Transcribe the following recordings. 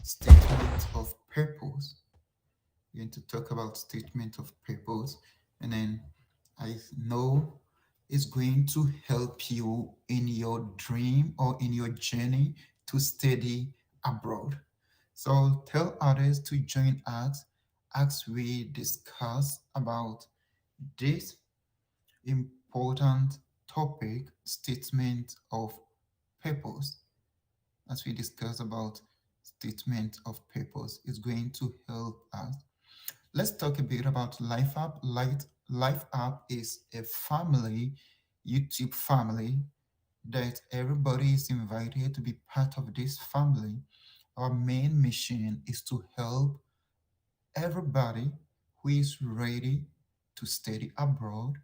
statement of purpose. We're going to talk about statement of purpose, and then I know it's going to help you in your dream or in your journey to study abroad. So tell others to join us as we discuss about this important topic, statement of purpose. As we discuss about statement of purpose, is going to help us. Let's talk a bit about Life App. Life App is a family, YouTube family, that everybody is invited to be part of this family. Our main mission is to help everybody who is ready to study abroad,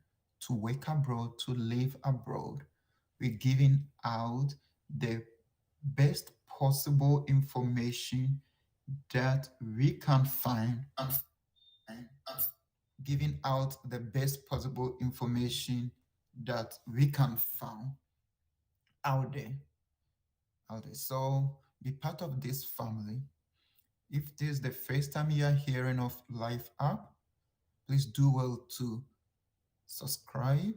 to work abroad, to live abroad. We're giving out the best possible information that we can find, and giving out the best possible information that we can find out there. So be part of this family. If this is the first time you are hearing of Life App, please do well to subscribe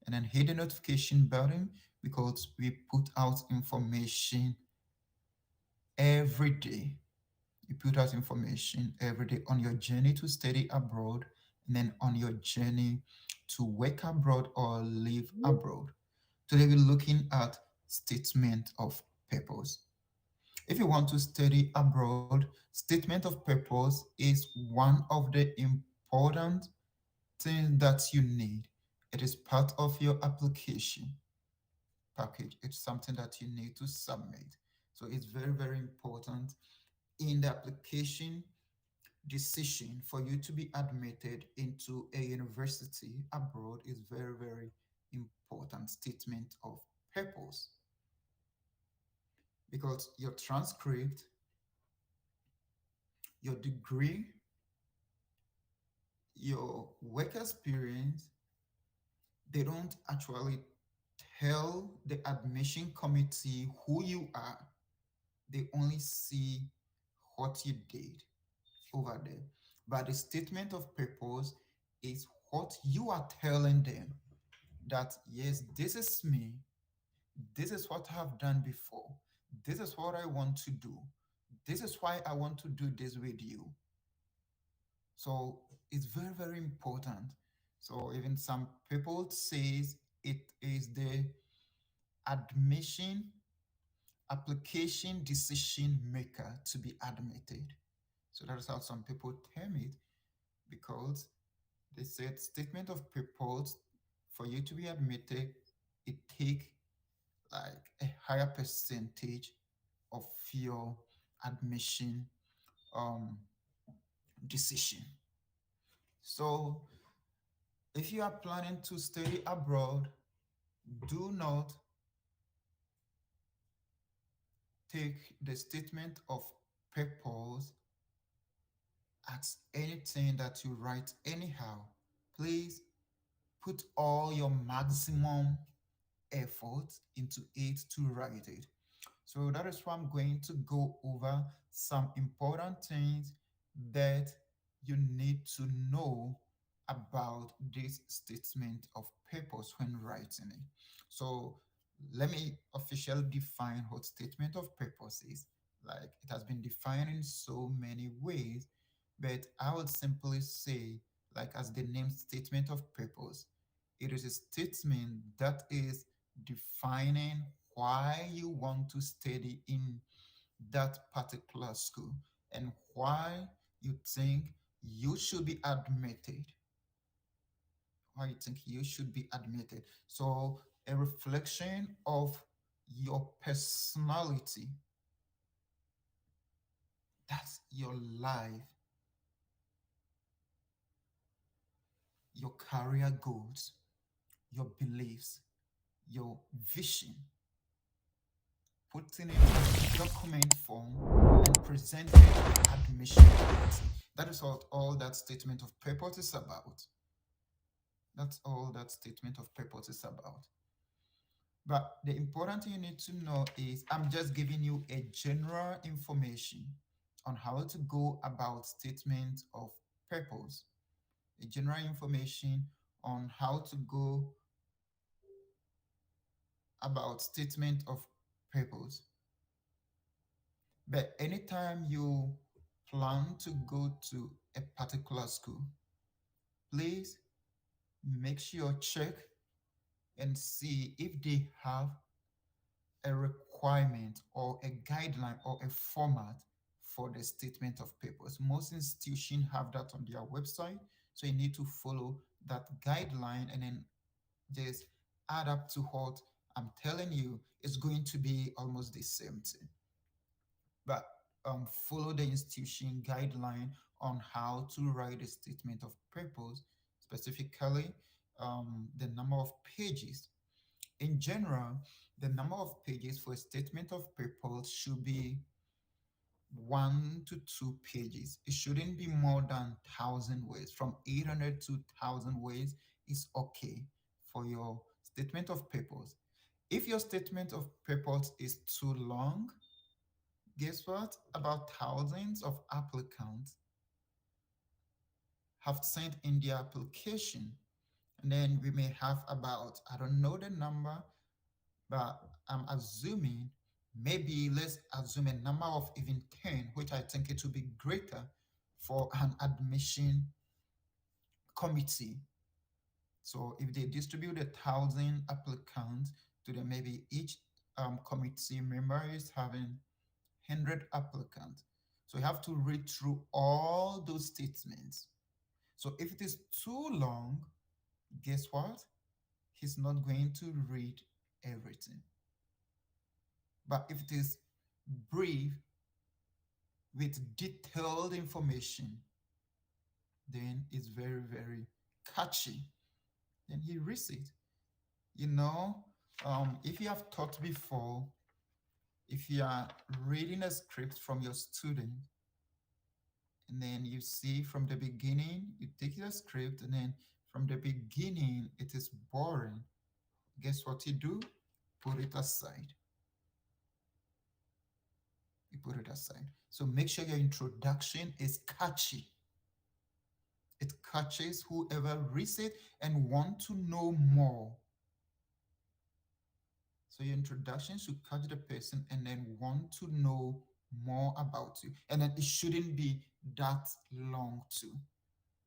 and then hit the notification button because we put out information every day. You put out information every day on your journey to study abroad and then on your journey to work abroad or live abroad. Today we're looking at statement of purpose. If you want to study abroad, statement of purpose is one of the important things that you need. It is part of your application package. It's something that you need to submit. So it's very, very important in the application decision for you to be admitted into a university abroad is very, very important statement of purpose because your transcript, your degree, your work experience, they don't actually tell the admission committee who you are. They only see what you did over there. But the statement of purpose is what you are telling them that, yes, this is me. This is what I have done before. This is what I want to do. This is why I want to do this with you. So it's very, very important. So even some people says it is the admission application decision maker to be admitted. So that is how some people term it because they said statement of purpose for you to be admitted, it take like a higher percentage of your admission um, decision. So if you are planning to study abroad, do not take the statement of purpose as anything that you write anyhow. Please put all your maximum effort into it to write it. So that is why I'm going to go over some important things that you need to know about this statement of purpose when writing it. So let me officially define what statement of purpose is. Like it has been defined in so many ways, but I would simply say, like as the name statement of purpose, it is a statement that is defining why you want to study in that particular school and why you think you should be admitted. Why you think you should be admitted. So, a reflection of your personality, that's your life, your career goals, your beliefs, your vision, putting it in document form and presenting it to the admission committee. That is what all that statement of purpose is about. That's all that statement of purpose is about. But the important thing you need to know is I'm just giving you a general information. on how to go about statement of purpose, a general information on how to go about statement of purpose. But anytime you plan to go to a particular school, please make sure check and see if they have a requirement or a guideline or a format for the statement of purpose. Most institutions have that on their website, so you need to follow that guideline and then just add up to what I'm telling you. It's going to be almost the same thing, but follow the institution guideline on how to write a statement of purpose, specifically the number of pages. In general, the number of pages for a statement of purpose should be 1 to 2 pages. It shouldn't be more than 1,000 words. From 800 to 1,000 words is okay for your statement of purpose. If your statement of purpose is too long, guess what? About thousands of applicants have sent in their application. And then we may have about, I don't know the number, but I'm assuming, maybe let's assume a number of even 10, which I think it will be greater for an admission committee. So if they distribute 1,000 applicants to them, maybe each committee member is having 100 applicants. So you have to read through all those statements. So if it is too long, guess what? He's not going to read everything. But if it is brief with detailed information, then it's very, very catchy. Then he reads it. You know, if you have taught before, if you are reading a script from your student, and then you see from the beginning, you take the script, and then from the beginning, it is boring. Guess what you do? Put it aside. You put it aside. So make sure your introduction is catchy. It catches whoever reads it and want to know more. So your introduction should catch the person and then want to know more about you. And then it shouldn't be that long too.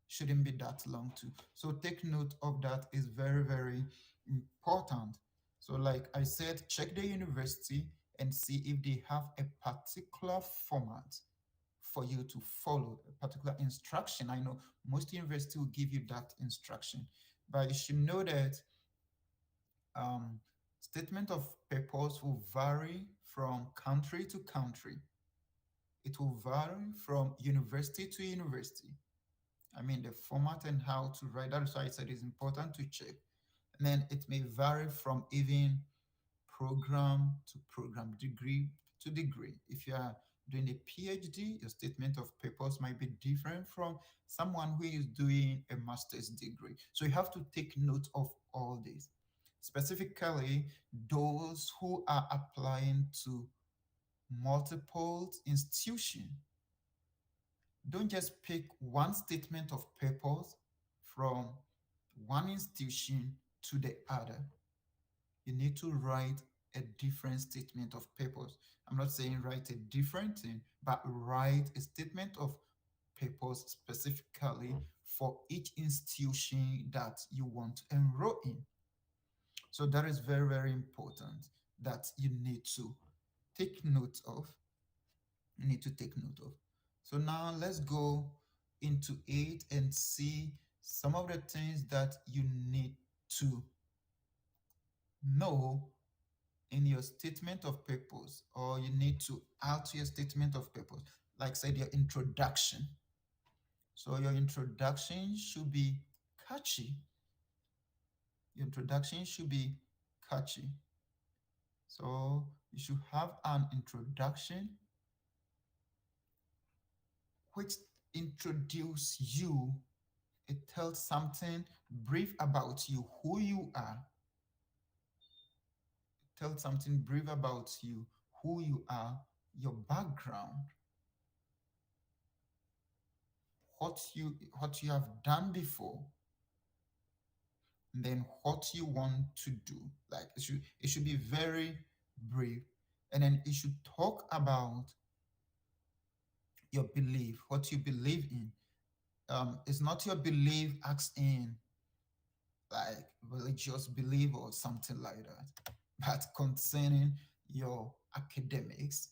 Shouldn't be that long too. So take note of that. Is very, very important. So like I said, check the university and see if they have a particular format for you to follow, a particular instruction. I know most universities will give you that instruction, but you should know that statement of purpose will vary from country to country. It will vary from university to university. I mean, the format and how to write that. So I said it's important to check. And then it may vary from even program to program, degree to degree. If you are doing a PhD, your statement of purpose might be different from someone who is doing a master's degree. So you have to take note of all this. Specifically, those who are applying to multiple institutions, don't just pick one statement of purpose from one institution to the other. You need to write a different statement of purpose. I'm not saying write a different thing, but write a statement of purpose specifically for each institution that you want to enroll in. So that is very, very important that you need to take note of. You need to take note of. So now let's go into it and see some of the things that you need to know in your statement of purpose, or you need to add to your statement of purpose. Like I said, your introduction. So your introduction should be catchy. Your introduction should be catchy. So you should have an introduction which introduce you. It tells something brief about you, who you are. It tells something brief about you, who you are, your background. what you have done before, and then what you want to do. Like it should be very brief, and then it should talk about your belief, what you believe in. It's not your belief as in like religious belief or something like that, but concerning your academics.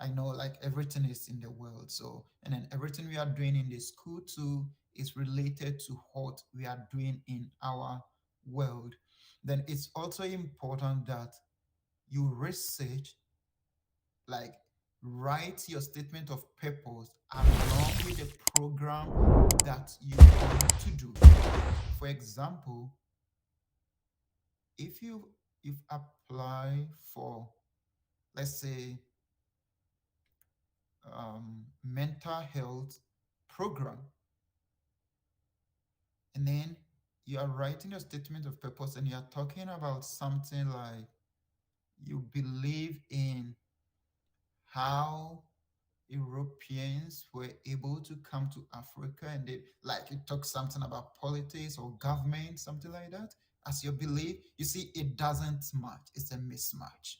I know like everything is in the world, so and then everything we are doing in the school too is related to what we are doing in our world. Then it's also important that you research, like write your statement of purpose along with the program that you want to do. For example, if you apply for, let's say, mental health program, and then you are writing your statement of purpose and you are talking about something like you believe in how Europeans were able to come to Africa, and they like you talk something about politics or government, something like that, as your belief. You see, it doesn't match. It's a mismatch.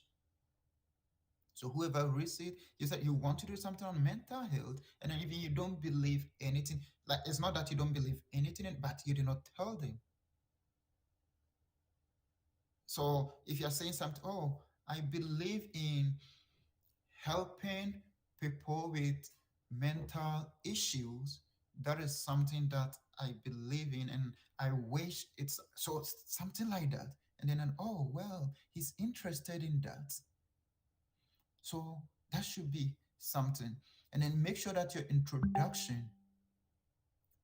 So whoever reads it, you said you want to do something on mental health, and then even you don't believe anything. Like it's not that you don't believe anything, but you do not tell them. So if you're saying something, oh, I believe in helping people with mental issues, that is something that I believe in, and I wish it's so something like that. And then, oh, well, he's interested in that. So that should be something. And then make sure that your introduction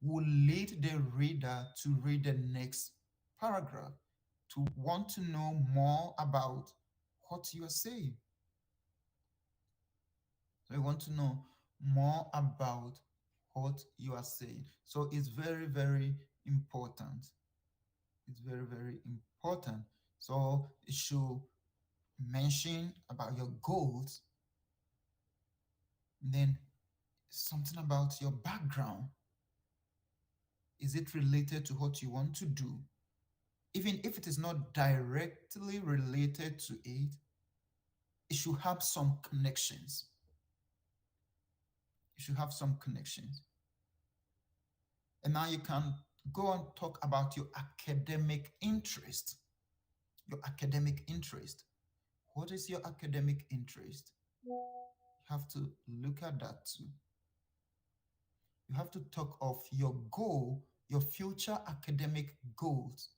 will lead the reader to read the next paragraph, to want to know more about what you are saying. So you want to know more about what you are saying. So it's very, very important. It's very, very important. So it should mention about your goals, and then something about your background. Is it related to what you want to do? Even if it is not directly related to it, it should have some connections. It should have some connections. And now you can go and talk about your academic interest. Your academic interest. What is your academic interest? You have to look at that too. You have to talk of your goal, your future academic goals,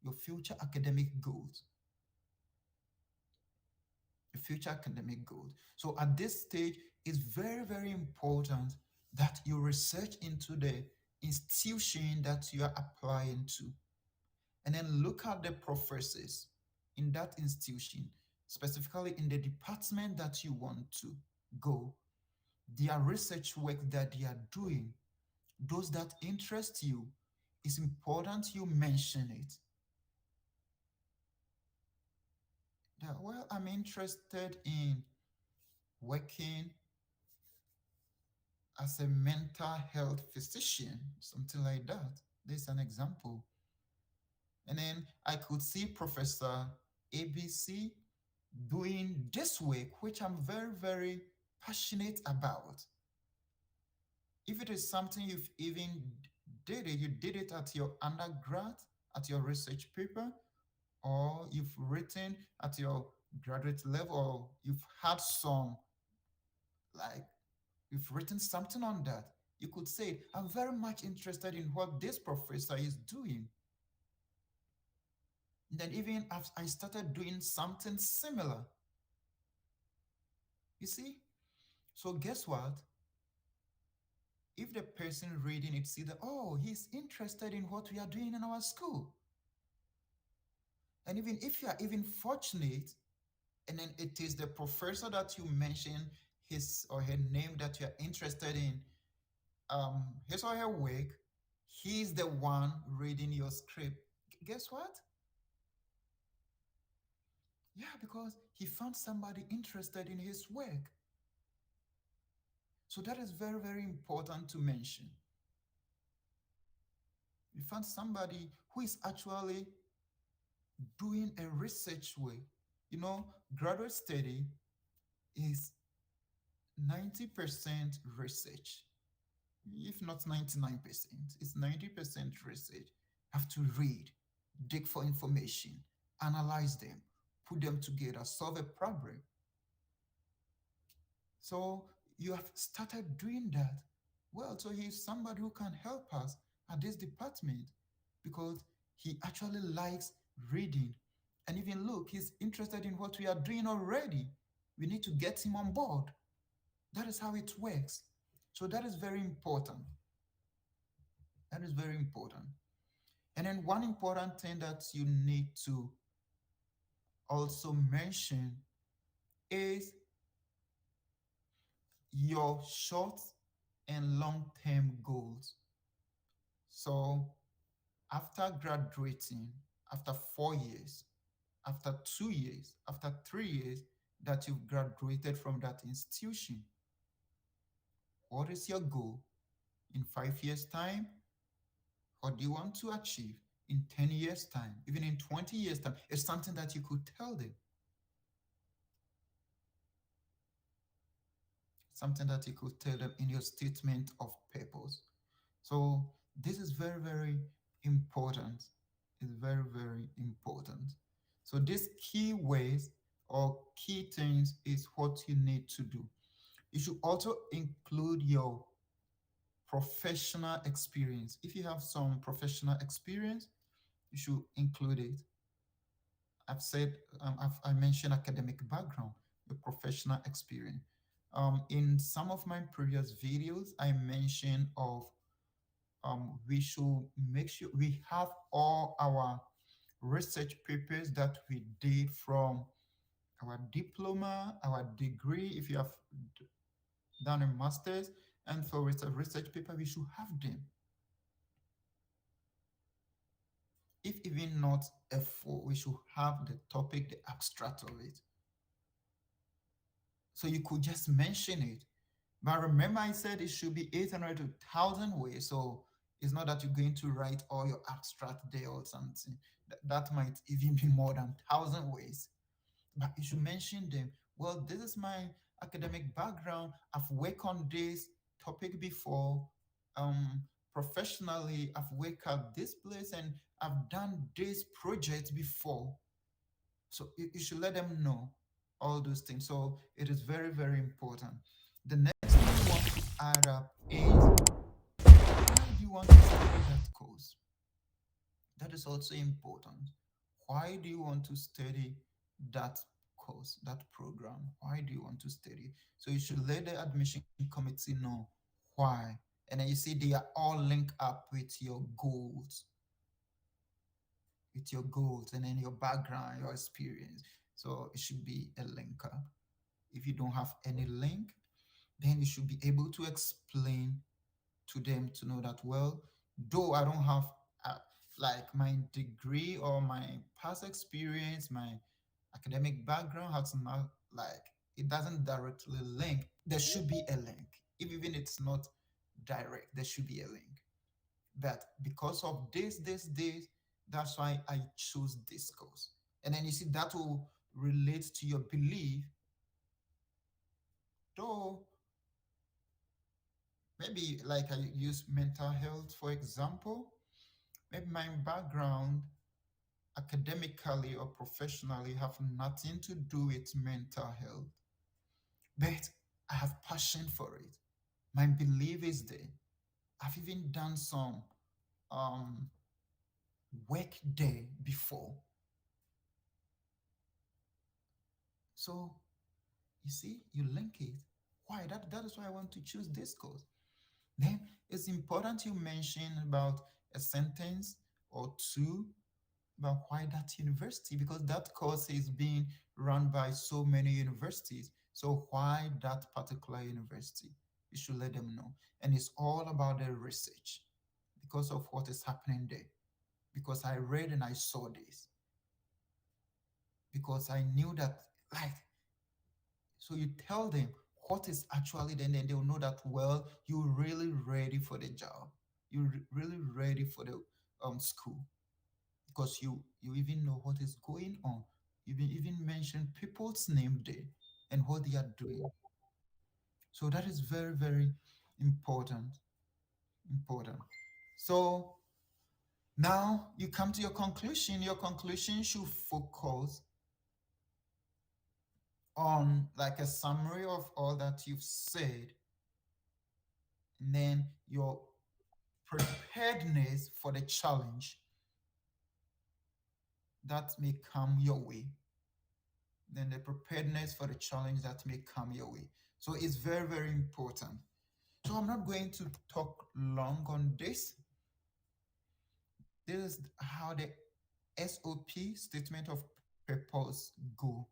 your future academic goals, your future academic goals. So at this stage, it's very, very important that you research into the institution that you are applying to, and then look at the professors in that institution, specifically in the department that you want to go, their research work that they are doing, those that interest you. It's important you mention it. That, well, I'm interested in working as a mental health physician, something like that. There's an example. And then I could see Professor ABC doing this work, which I'm very, very passionate about. If it is something you've even you did it at your undergrad, at your research paper, or you've written at your graduate level, or you've had some, like, you've written something on that, you could say, I'm very much interested in what this professor is doing. And then even as I started doing something similar, you see? So guess what? If the person reading it see that, oh, he's interested in what we are doing in our school. And even if you are even fortunate, and then it is the professor that you mention his or her name that you are interested in, his or her work, he's the one reading your script. Guess what? Yeah, because he found somebody interested in his work. So that is very, very important to mention. You find somebody who is actually doing a research way. Graduate study is 90% research, if not 99%. It's 90% research. Have to read, dig for information, analyze them, put them together, solve a problem. So you have started doing that. Well, so he's somebody who can help us at this department because he actually likes reading. And even look, he's interested in what we are doing already. We need to get him on board. That is how it works. So that is very important. That is very important. And then one important thing that you need to also mention is your short and long term goals. So after graduating, after 4 years, after 2 years, after 3 years that you've graduated from that institution, what is your goal in 5 years' time? What do you want to achieve in 10 years' time, even in 20 years' time? It's something that you could tell them, something that you could tell them in your statement of purpose. So this is very, very important. It's very, very important. So these key ways or key things is what you need to do. You should also include your professional experience. If you have some professional experience, you should include it. I've said, I mentioned academic background, your professional experience. In some of my previous videos, I mentioned of we should make sure we have all our research papers that we did from our diploma, our degree, if you have done a master's, and for research paper, we should have them. If even not a full, we should have the topic, the abstract of it. So you could just mention it. But remember, I said it should be 800 to 1,000 ways. So it's not that you're going to write all your abstract there or something. That might even be more than 1,000 ways. But you should mention them. Well, this is my academic background. I've worked on this topic before. Professionally, I've worked at this place and I've done this project before. So you should let them know all those things. So it is very, very important. The next thing you want to add up is why do you want to study that course? That is also important. Why do you want to study that course, that program? Why do you want to study? So you should let the admission committee know why. And then you see they are all linked up with your goals, and then your background, your experience. So it should be a link up. If you don't have any link, then you should be able to explain to them to know that, well, though I don't have like my degree or my past experience, my academic background has not, like, it doesn't directly link. There should be a link. If even it's not direct, there should be a link. But because of this, that's why I chose this course. And then you see that will relate to your belief, though maybe like I use mental health for example. Maybe my background academically or professionally have nothing to do with mental health, but I have passion for it. My belief is there. I've even done some um, work there before. So you see, you link it. Why? That is why I want to choose this course. Then it's important you mention about a sentence or two about why that university, because that course is being run by so many universities. So why that particular university? You should let them know. And it's all about the research because of what is happening there. Because I read and I saw this. Because I knew that, like, so you tell them what is actually there, and then they'll know that, well, you're really ready for the job. You're really ready for the school, because you even know what is going on. You even mention people's name there and what they are doing. So that is very, very important. Important. So now you come to your conclusion. Your conclusion should focus on like a summary of all that you've said, and then your preparedness for the challenge that may come your way. Then the preparedness for the challenge that may come your way. So it's very, very important. So I'm not going to talk long on this. This is how the SOP, statement of purpose, go.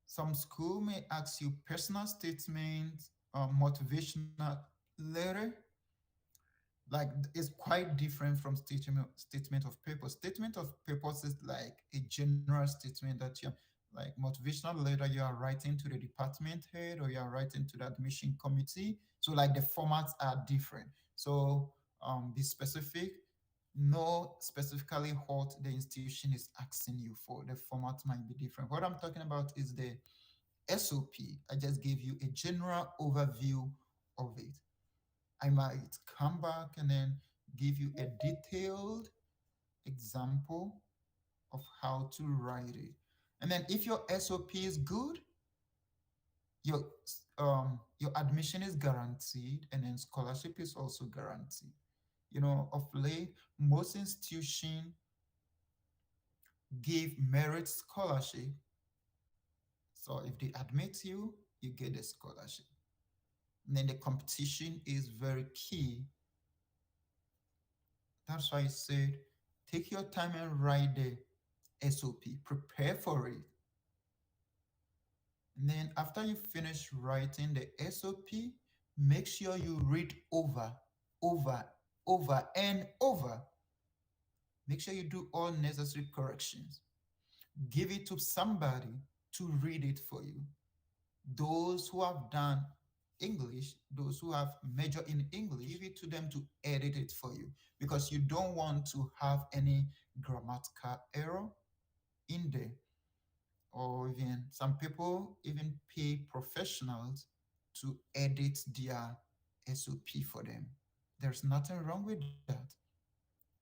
Some school may ask you personal statement, motivational letter. Like, it's quite different from statement of purpose. Statement of purpose is like a general statement that you're like motivational letter you are writing to the department head, or you are writing to the admission committee. So like the formats are different. So be specific. Know specifically what the institution is asking you for. The format might be different. What I'm talking about is the SOP. I just gave you a general overview of it. I might come back and then give you a detailed example of how to write it. And then if your SOP is good, your your admission is guaranteed, and then scholarship is also guaranteed. Of late, most institutions give merit scholarship. So if they admit you, you get a scholarship. And then the competition is very key. That's why I said, take your time and write the SOP, prepare for it. And then after you finish writing the SOP, make sure you read over, and over. Make sure you do all necessary corrections. Give it to somebody to read it for you. Those who have done English, those who have major in English, give it to them to edit it for you, because you don't want to have any grammatical error in there. Or even some people even pay professionals to edit their SOP for them. There's nothing wrong with that,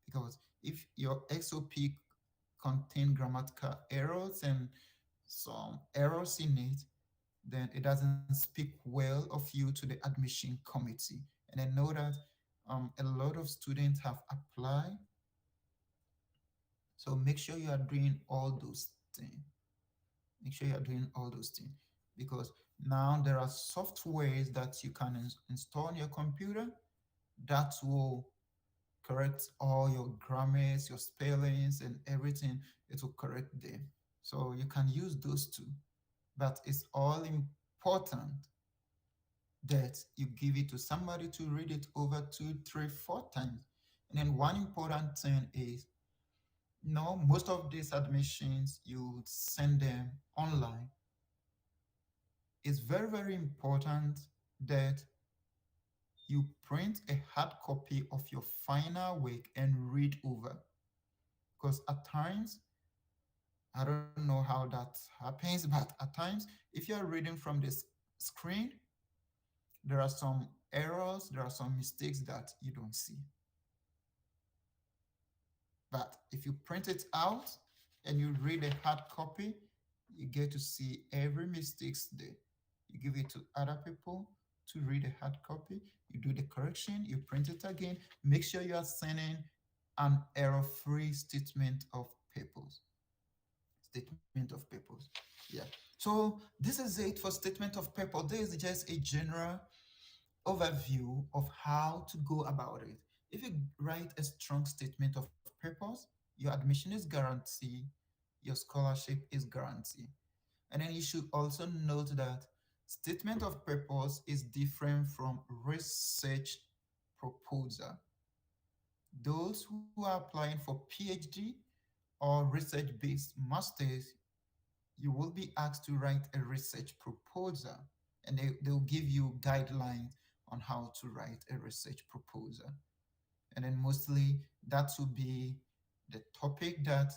because if your SOP contain grammatical errors and some errors in it, then it doesn't speak well of you to the admission committee. And I know that a lot of students have applied. So make sure you are doing all those things. Make sure you are doing all those things, because now there are softwares that you can install on your computer that will correct all your grammars, your spellings, and everything. It will correct them. So you can use those too. But it's all important that you give it to somebody to read it over 2, 3, 4 times. And then one important thing is, no, most of these admissions you send them online. It's very, very important that you print a hard copy of your final work and read over. Because at times, I don't know how that happens, but at times, if you're reading from this screen, there are some errors, there are some mistakes that you don't see. But if you print it out and you read a hard copy, you get to see every mistakes there. You give it to other people to read a hard copy, you do the correction, you print it again. Make sure you are sending an error-free statement of purpose. Statement of purpose. Yeah. So this is it for statement of purpose. This is just a general overview of how to go about it. If you write a strong statement of purpose, your admission is guaranteed, your scholarship is guaranteed. And then you should also note that statement of purpose is different from research proposal. Those who are applying for PhD or research-based masters, you will be asked to write a research proposal, and they'll give you guidelines on how to write a research proposal. And then mostly that will be the topic that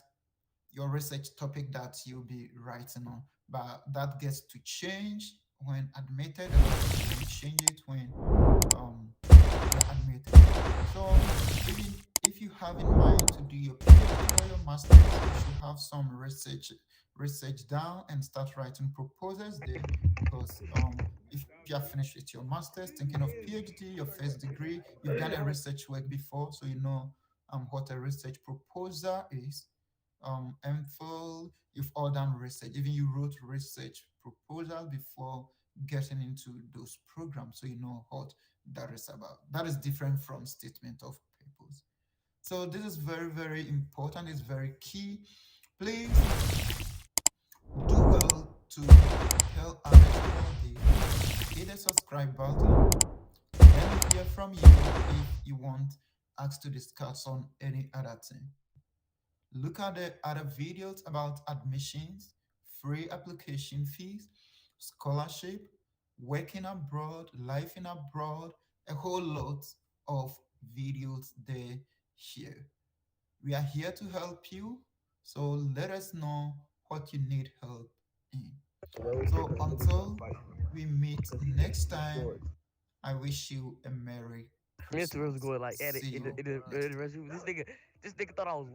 your research topic that you'll be writing on. But that gets to change when admitted, and you can change it when you're admitted. So even if you have in mind to do your PhD or your master's, you should have some research down and start writing proposals there, because if you have finished with your master's, thinking of PhD, your first degree, you've done a research work before, so you know what a research proposal is. MPhil, you've all done research. Even you wrote research proposal before getting into those programs, so you know what that is about. That is different from statement of purpose. So this is very, very important. It's very key. Please do well to tell others about this. Hit the subscribe button. Let me hear from you if you want us to discuss on any other thing. Look at the other videos about admissions, free application fees, scholarship, working abroad, life in abroad, a whole lot of videos there here. We are here to help you, so let us know what you need help in. So until we meet next time, I wish you a Merry Mental was Christmas. going like at it See in the you in the, in next the time. restroom. This nigga thought I was